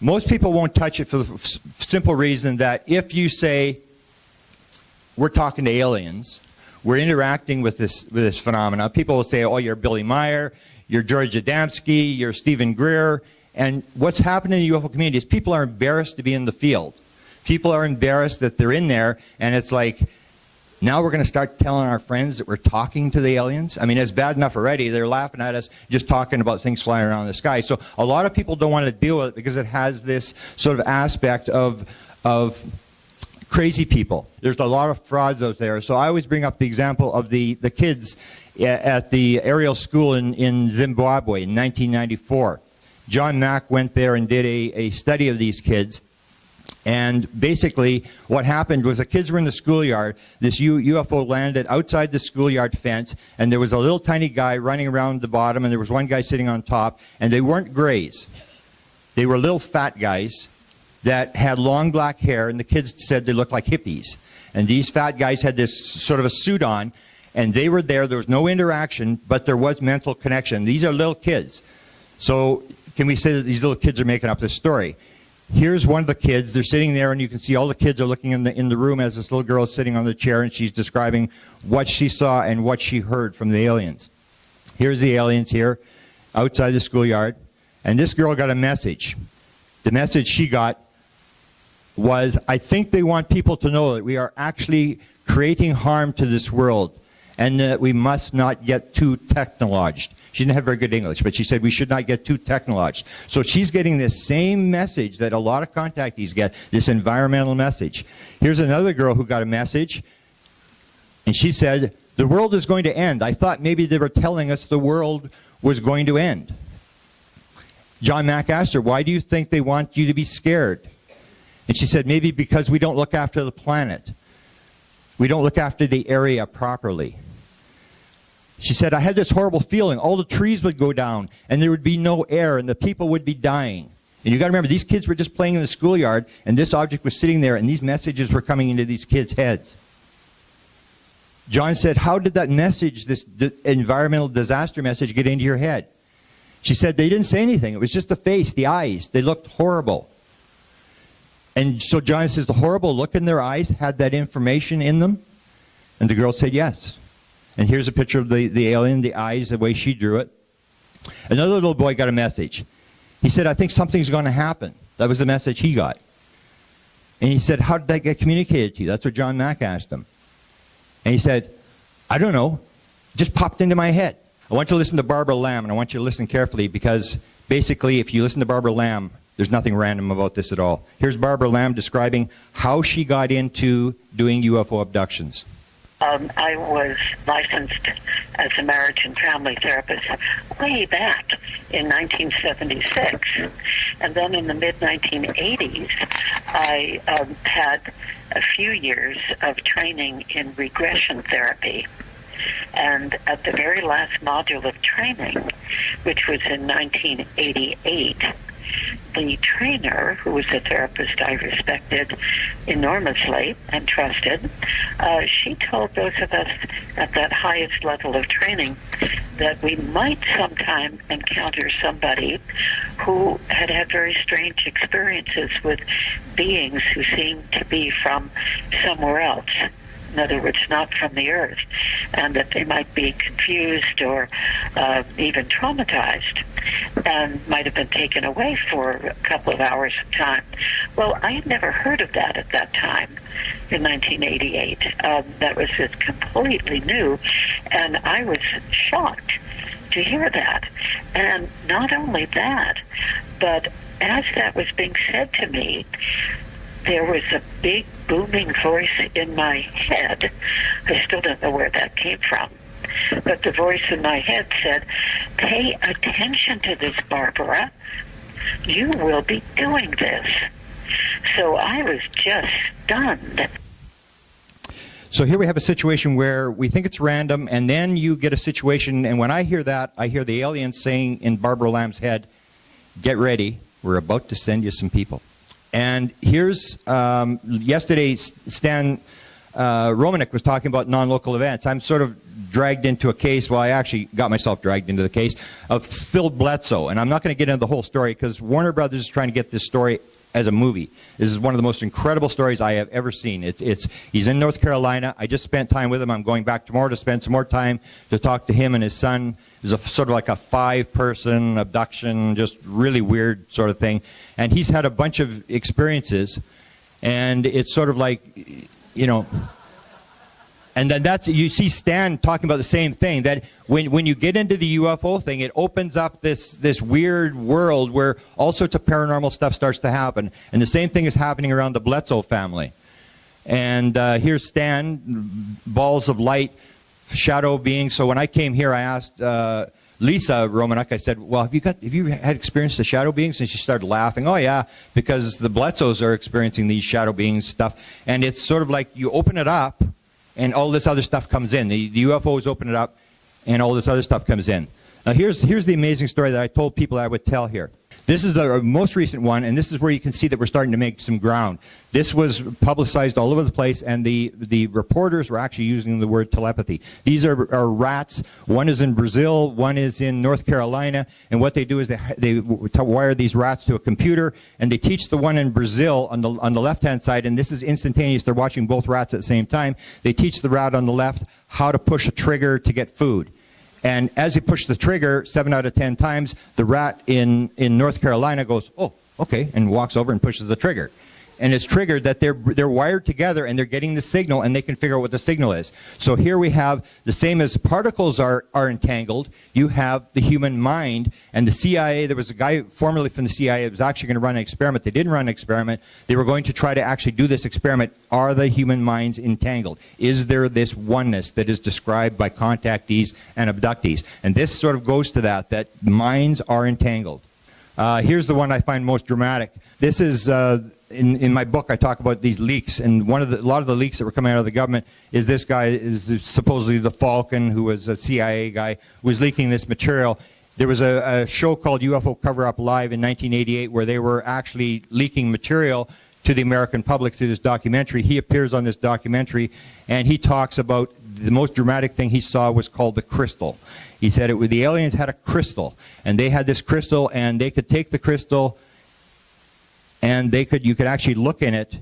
Most people won't touch it for the simple reason that if you say, we're talking to aliens, we're interacting with this phenomena, people will say, oh, you're Billy Meyer, you're George Adamski, you're Stephen Greer. And what's happening in the UFO community is people are embarrassed to be in the field. People are embarrassed that they're in there, and it's like, now we're going to start telling our friends that we're talking to the aliens? I mean, it's bad enough already. They're laughing at us just talking about things flying around the sky. So a lot of people don't want to deal with it because it has this sort of aspect of crazy people. There's a lot of frauds out there. So I always bring up the example of the kids at the aerial school in Zimbabwe in 1994. John Mack went there and did a study of these kids. And basically, what happened was the kids were in the schoolyard. This UFO landed outside the schoolyard fence, and there was a little tiny guy running around the bottom, and there was one guy sitting on top, and they weren't grays. They were little fat guys that had long black hair, and the kids said they looked like hippies. And these fat guys had this sort of a suit on, and they were there. There was no interaction, but there was mental connection. These are little kids. So can we say that these little kids are making up this story? Here's one of the kids. They're sitting there, and you can see all the kids are looking in the room as this little girl is sitting on the chair, and she's describing what she saw and what she heard from the aliens. Here's the aliens here outside the schoolyard, and this girl got a message. The message she got was, I think they want people to know that we are actually creating harm to this world and that we must not get too technologized. She didn't have very good English, but she said we should not get too technologized. So she's getting this same message that a lot of contactees get, this environmental message. Here's another girl who got a message, and she said, the world is going to end. I thought maybe they were telling us the world was going to end. John Mack asked her, why do you think they want you to be scared? And she said, maybe because we don't look after the planet. We don't look after the area properly. She said, I had this horrible feeling. All the trees would go down, and there would be no air, and the people would be dying. And you got to remember, these kids were just playing in the schoolyard, and this object was sitting there, and these messages were coming into these kids' heads. John said, how did that message, this environmental disaster message, get into your head? She said, they didn't say anything. It was just the face, the eyes. They looked horrible. And so John says, the horrible look in their eyes had that information in them? And the girl said, yes. And here's a picture of the alien, the eyes, the way she drew it. Another little boy got a message. He said, I think something's going to happen. That was the message he got. And he said, how did that get communicated to you? That's what John Mack asked him. And he said, I don't know. It just popped into my head. I want you to listen to Barbara Lamb, and I want you to listen carefully because basically if you listen to Barbara Lamb, there's nothing random about this at all. Here's Barbara Lamb describing how she got into doing UFO abductions. I was licensed as a marriage and family therapist way back in 1976. And then in the mid-1980s, I had a few years of training in regression therapy. And at the very last module of training, which was in 1988, the trainer, who was a therapist I respected enormously and trusted, she told those of us at that highest level of training that we might sometime encounter somebody who had had very strange experiences with beings who seemed to be from somewhere else. In other words, not from the earth, and that they might be confused or even traumatized and might have been taken away for a couple of hours of time. Well, I had never heard of that at that time in 1988. That was just completely new, and I was shocked to hear that. And not only that, but as that was being said to me, there was a big booming voice in my head. I still don't know where that came from. But the voice in my head said, pay attention to this, Barbara. You will be doing this. So I was just stunned. So here we have a situation where we think it's random, and then you get a situation, and when I hear that, I hear the aliens saying in Barbara Lamb's head, get ready, we're about to send you some people. And here's, yesterday, Stan Romanek was talking about non-local events. I'm sort of dragged into a case. Well, I actually got myself dragged into the case of Phil Bledsoe. And I'm not going to get into the whole story because Warner Brothers is trying to get this story as a movie. This is one of the most incredible stories I have ever seen. He's in North Carolina. I just spent time with him. I'm going back tomorrow to spend some more time to talk to him and his son. It's a sort of like a 5-person abduction, just really weird sort of thing. And he's had a bunch of experiences, and it's sort of like, you know, and then you see Stan talking about the same thing, that when you get into the UFO thing, it opens up this weird world where all sorts of paranormal stuff starts to happen. And the same thing is happening around the Bledsoe family. And here's Stan, balls of light, shadow beings. So when I came here, I asked Lisa Romanek, I said, well, have you had experienced the shadow beings? And she started laughing. Oh, yeah, because the Bledsoes are experiencing these shadow beings stuff. And it's sort of like you open it up, and all this other stuff comes in. The UFOs open it up, and all this other stuff comes in. Now, here's the amazing story that I told people I would tell here. This is the most recent one, and this is where you can see that we're starting to make some ground. This was publicized all over the place, and the reporters were actually using the word telepathy. These are rats. One is in Brazil, one is in North Carolina, and what they do is they wire these rats to a computer, and they teach the one in Brazil on the left-hand side, and this is instantaneous. They're watching both rats at the same time. They teach the rat on the left how to push a trigger to get food. And as you push the trigger 7 out of 10 times, the rat in North Carolina goes, oh, okay, and walks over and pushes the trigger. And it's triggered that they're wired together and they're getting the signal and they can figure out what the signal is. So here we have the same as particles are entangled, you have the human mind. And the CIA, there was a guy formerly from the CIA that was actually going to run an experiment. They didn't run an experiment. They were going to try to actually do this experiment. Are the human minds entangled? Is there this oneness that is described by contactees and abductees? And this sort of goes to that minds are entangled. Here's the one I find most dramatic. This is in my book. I talk about these leaks, and a lot of the leaks that were coming out of the government is this guy is supposedly the Falcon, who was a CIA guy, was leaking this material. There was a show called UFO Cover-Up Live in 1988 where they were actually leaking material to the American public through this documentary. He appears on this documentary, and he talks about the most dramatic thing he saw was called the crystal. He said the aliens had a crystal, and they had this crystal, and they could take the crystal, and you could actually look in it,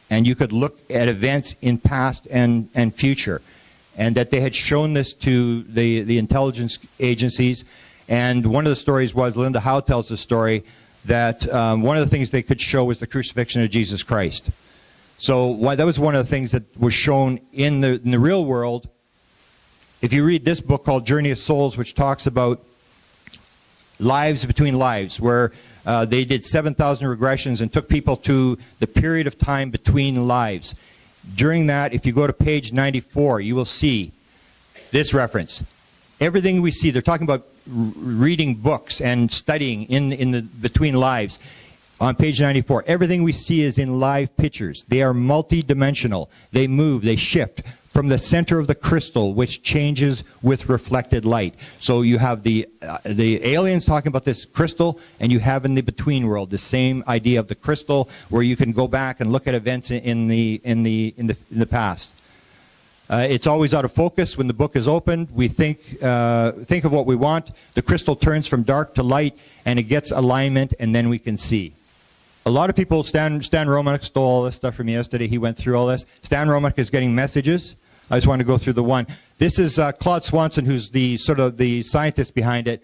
and you could look at events in past and future, and that they had shown this to the intelligence agencies. And one of the stories was, Linda Howe tells the story, that one of the things they could show was the crucifixion of Jesus Christ. So that was one of the things that was shown in the real world. If you read this book called Journey of Souls, which talks about lives between lives, where they did 7,000 regressions and took people to the period of time between lives. During that, if you go to page 94, you will see this reference. Everything we see, they're talking about reading books and studying in the between lives. On page 94, everything we see is in live pictures. They are multi-dimensional. They move, they shift from the center of the crystal, which changes with reflected light. So you have the aliens talking about this crystal, and you have in the between world the same idea of the crystal, where you can go back and look at events in the past. It's always out of focus when the book is opened. We think of what we want. The crystal turns from dark to light, and it gets alignment, and then we can see. A lot of people, Stan Romanek stole all this stuff from me yesterday. He went through all this. Stan Romanek is getting messages. I just want to go through the one. This is Claude Swanson, who's the scientist behind it.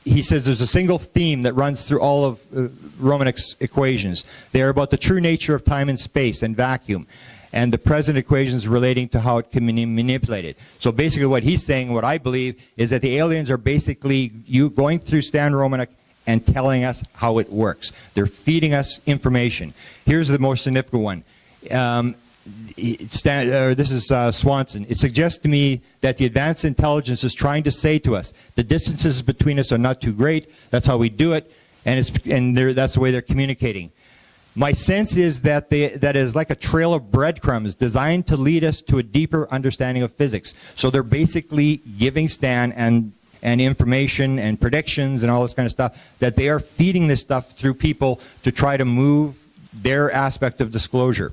He says there's a single theme that runs through all of Romanek's equations. They are about the true nature of time and space and vacuum, and the present equations relating to how it can be manipulated. So basically what he's saying, what I believe, is that the aliens are basically you going through Stan Romanek and telling us how it works. They're feeding us information. Here's the most significant one. This is Swanson. It suggests to me that the advanced intelligence is trying to say to us, the distances between us are not too great. That's how we do it, and that's the way they're communicating. My sense is that that is like a trail of breadcrumbs designed to lead us to a deeper understanding of physics. So they're basically giving Stan and information and predictions and all this kind of stuff, that they are feeding this stuff through people to try to move their aspect of disclosure.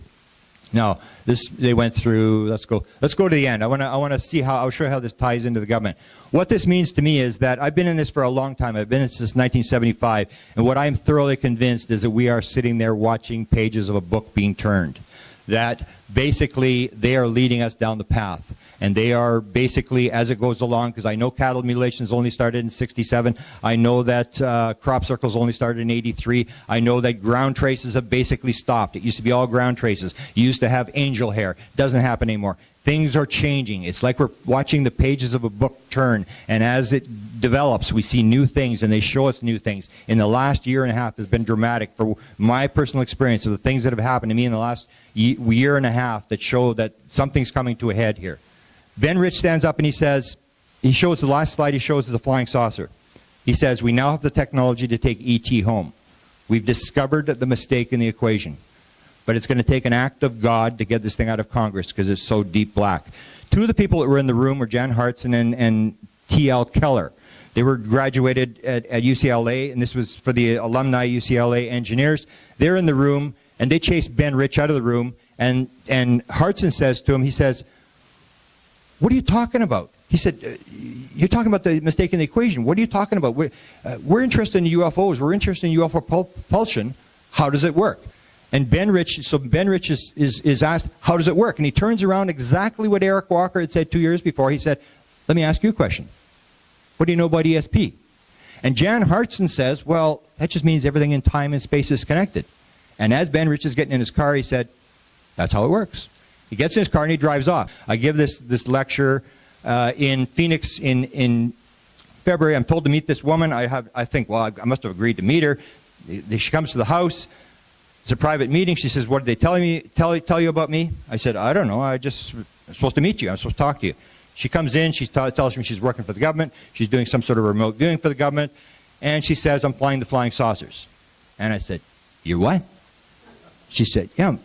Now, they went through. Let's go to the end. I want to see how. I'll show you how this ties into the government. What this means to me is that I've been in this for a long time. I've been in this since 1975, and what I'm thoroughly convinced is that we are sitting there watching pages of a book being turned. That basically they are leading us down the path. And they are basically, as it goes along, because I know cattle mutilations only started in 67. I know that crop circles only started in 83. I know that ground traces have basically stopped. It used to be all ground traces. You used to have angel hair. Doesn't happen anymore. Things are changing. It's like we're watching the pages of a book turn. And as it develops, we see new things, and they show us new things. In the last year and a half has been dramatic for my personal experience of the things that have happened to me in the last year and a half that show that something's coming to a head here. Ben Rich stands up and he says, he shows the last slide he shows is a flying saucer. He says, we now have the technology to take ET home. We've discovered the mistake in the equation. But it's going to take an act of God to get this thing out of Congress because it's so deep black. Two of the people that were in the room were Jan Hartson and T.L. Keller. They were graduated at UCLA, and this was for the alumni UCLA engineers. They're in the room, and they chased Ben Rich out of the room, and Hartson says to him, he says, what are you talking about? He said, you're talking about the mistake in the equation. What are you talking about? We're interested in UFOs. We're interested in UFO propulsion. How does it work? And Ben Rich is asked, how does it work? And he turns around exactly what Eric Walker had said 2 years before. He said, let me ask you a question. What do you know about ESP? And Jan Hartson says, well, that just means everything in time and space is connected. And as Ben Rich is getting in his car, he said, that's how it works. He gets in his car and he drives off. I give this lecture in Phoenix in February. I'm told to meet this woman. I think, well, I must have agreed to meet her. She comes to the house. It's a private meeting. She says, what did they tell you about me? I said, I don't know. I'm supposed to meet you. I'm supposed to talk to you. She comes in. She tells me she's working for the government. She's doing some sort of remote viewing for the government. And she says, I'm flying the flying saucers. And I said, you're what? She said, yeah.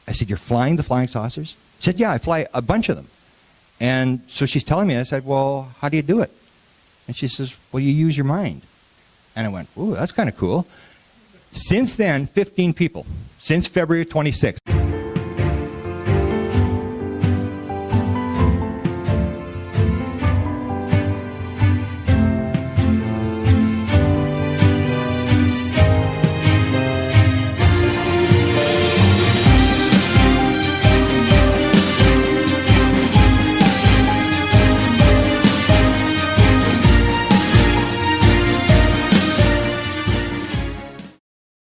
I said, you're flying the flying saucers? She said, yeah, I fly a bunch of them. And so she's telling me, I said, well, how do you do it? And she says, well, you use your mind. And I went, ooh, that's kind of cool. Since then, 15 people, since February 26th.